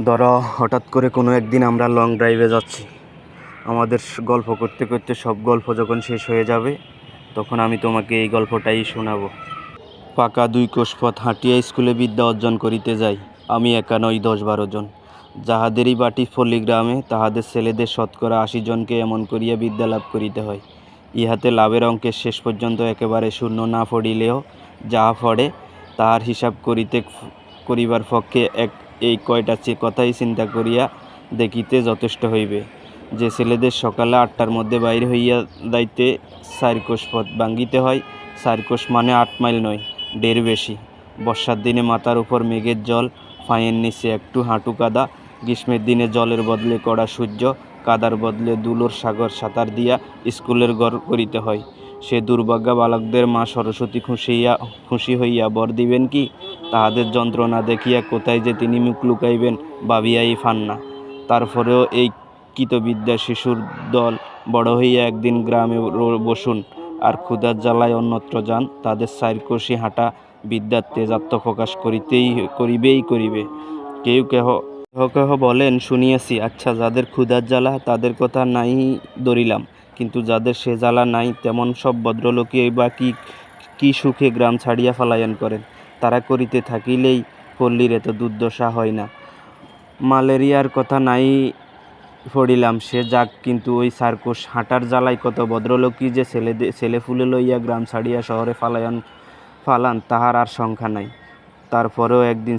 ধরো হঠাৎ করে কোনো একদিন আমরা লং ড্রাইভে যাচ্ছি। আমাদের গল্প করতে করতে সব গল্প যখন শেষ হয়ে যাবে, তখন আমি তোমাকে এই গল্পটাই শোনাবো। পাকা 2 কোষ পথ হাঁটিয়া স্কুলে বিদ্যা অর্জন করিতে যাই। আমি একা নই, 10-12 জন। যাহাদেরই বাটি পল্লীগ্রামে, তাহাদের ছেলেদের শতকরা 80 জনকে এমন করিয়া বিদ্যা লাভ করিতে হয়। ইহাতে লাভের অঙ্কের শেষ পর্যন্ত একেবারে শূন্য না পড়িলেও যাহা পড়ে তাহার হিসাব করিবার পক্ষে এই কয়টা কথাই চিন্তা করিয়া দেখিতে যথেষ্ট হইবে। যে ছেলেদের সকালে 8টার মধ্যে বাহির হইয়া যাইতে 4 কোষ পথ ভাঙ্গিতে হয়। 4 কোষ মানে 8 মাইল নয়, ঢের বেশি। বর্ষার দিনে মাথার উপর মেঘের জল, পায়ের নিচে একটু হাঁটু কাদা। গ্রীষ্মের দিনে জলের বদলে কড়া সূর্য, কাদার বদলে ধুলোর সাগর সাঁতার দিয়া স্কুলের ঘর করিতে হয়। সে দুর্ভাগা বালকদের মা সরস্বতী খুশি হইয়া বর দিবেন কি, তাহাদের যন্ত্রণা দেখিয়া কোথায় যে তিনি মুখ লুকাইবেন ভাবিয়াই পান না। তারপরেও এই কৃতবিদ্যা শিশুর দল বড় হইয়া একদিন গ্রামে বসুন আর ক্ষুধার জ্বালায় অন্যত্র যান, তাদের 4 কোষি হাঁটা বিদ্যার তেজ আত্মপ্রকাশ করিবে। কেহ কেহ বলেন, শুনিয়াছি। আচ্ছা, যাদের ক্ষুধার জ্বালা তাদের কথা নাই ধরিলাম, কিন্তু যাদের সে জ্বালা নাই, তেমন সব ভদ্রলোকই বা কি সুখে গ্রাম ছাড়িয়া পলায়ন করেন। তারা করিতে থাকিলেই পল্লীর এত দুর্দশা হয় না। ম্যালেরিয়ার কথা নাই পড়িলাম, সে যাক, কিন্তু ওই 4 কোষ হাঁটার জ্বালায় কত ভদ্রলোকই যে ছেলেপুলে লইয়া গ্রাম ছাড়িয়া শহরে ফালান, তাহার আর সংখ্যা নাই। তারপরেও একদিন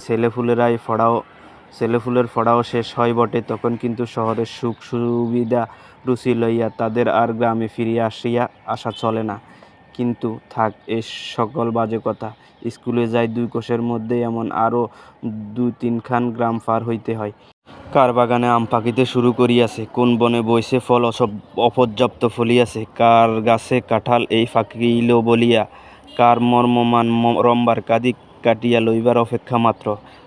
ছেলেপুলের পড়াও শেষ হয় বটে, তখন কিন্তু শহরের সুখ সুবিধা রুচি লইয়া তাদের আর গ্রামে ফিরিয়া আসা চলে না। কিন্তু থাক এ সকল বাজে কথা। স্কুলে যাই 2 কোষের মধ্যে এমন আরও 2-3 খান গ্রাম পার হইতে হয়। কার বাগানে আম পাকিতে শুরু করিয়াছে, কোন বনে বইছে ফল অপর্যাপ্ত ফলিয়াছে, কার গাছে কাঁঠাল এই ফাঁকিল বলিয়া, কার মর্মমান রম্বার কাঁদি কাটিয়া লইবার অপেক্ষা মাত্র,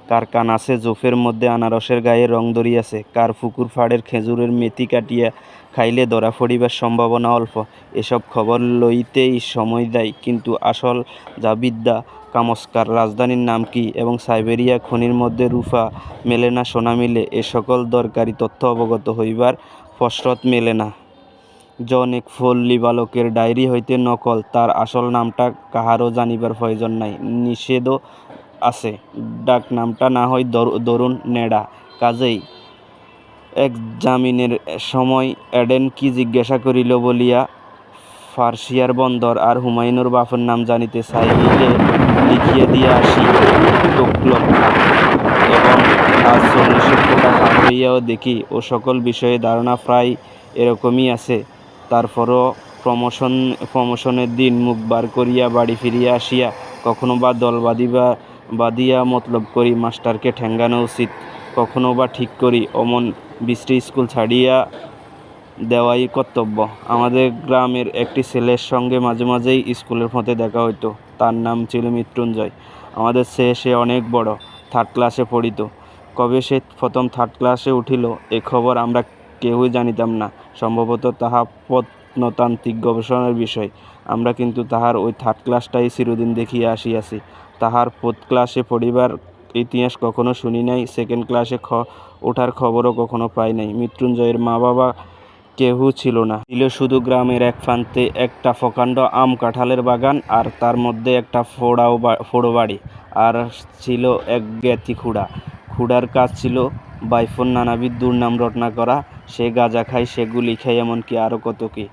কার কান আছে জোফের মধ্যে আনারসের গায়ে রং ধরিয়াছে, কার পুকুর ফাড়ের খেজুরের মেথি কাটিয়া খাইলে ধরা পড়িবার সম্ভাবনা অল্প। এসব খবর লইতেই সময় দেয়, কিন্তু আসল যা বিদ্যা, কামস্কার রাজধানীর নাম কি এবং সাইবেরিয়া খনির মধ্যে রূপা মেলে না সোনা মিলে, এ সকল দরকারি তথ্য অবগত হইবার ফসরত মেলে না। অনেক পল্লী বালকের ডায়েরি হইতে নকল, তার আসল নামটা কাহারও জানিবার প্রয়োজন নাই। নিষেধও আছে, ডাক নামটা না হয় ধরুন নেড়া। কাজেই একজামিনের সময় এডেন কি জিজ্ঞাসা করিল বলিয়া ফার্সিয়ার বন্দর আর হুমায়ুনের বাপের নাম জানিতে চাইলে লিখিয়া দিয়া আসি তোকলক। এবং আজ 40 ফোঁটা পার হইয়াও দেখি ও সকল বিষয়ে ধারণা প্রায় এরকমই আছে। তারপরও প্রমোশনের দিন মুখ বার করিয়া বাড়ি ফিরিয়া আসিয়া কখনো বা দল বাঁধিয়া মতলব করি মাস্টারকে ঠেঙ্গানো উচিত, কখনো বা ঠিক করি অমন বিশ্রী স্কুল ছাড়িয়া দেওয়াই কর্তব্য। আমাদের গ্রামের একটি ছেলের সঙ্গে মাঝে মাঝেই স্কুলের পথে দেখা হইত। তার নাম ছিল মৃত্যুঞ্জয়। আমাদের চেয়ে সে অনেক বড়, 3rd ক্লাসে পড়িত। কবে সে প্রথম 3rd ক্লাসে উঠিল, এ খবর আমরা কেহই জানিতাম না। সম্ভবত তাহা প্রত্নতাত্ত্বিক গবেষণার বিষয়। আমরা কিন্তু তাহার ওই 3rd ক্লাসটাই চিরদিন দেখিয়া আসিয়াছি। তাহার 4th ক্লাসে পড়িবার ইতিহাস কখনো শুনি নাই, 2nd ক্লাসে ওঠার খবরও কখনো পাই নাই। মৃত্যুঞ্জয়ের মা বাবা কেহই ছিল না। ছিল শুধু গ্রামের এক প্রান্তে একটা প্রকাণ্ড আম কাঁঠালের বাগান, আর তার মধ্যে একটা ফোড়ো বাড়ি, আর ছিল এক জ্ঞাতি খুড়া। খুড়ার কাজ ছিল বাইফোন নানাবিধ দুর্নাম রটনা করা। সে গাঁজা খায়, সে গুলি খায়, এমনকি আরও কত কি।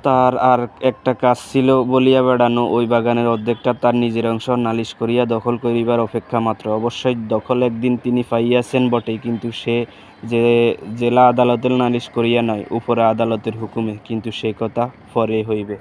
তার আর একটা কাজ ছিল বলিয়া বেড়ানো। ওই বাগানের অর্ধেকটা তার নিজের অংশ, নালিশ করিয়া দখল করিবার অপেক্ষা মাত্র। অবশ্যই দখল একদিন তিনি পাইয়াছেন বটেই, কিন্তু সে জেলা আদালতের নালিশ করিয়া নয়, উপরে আদালতের হুকুমে। কিন্তু সে কথা পরে হইবে।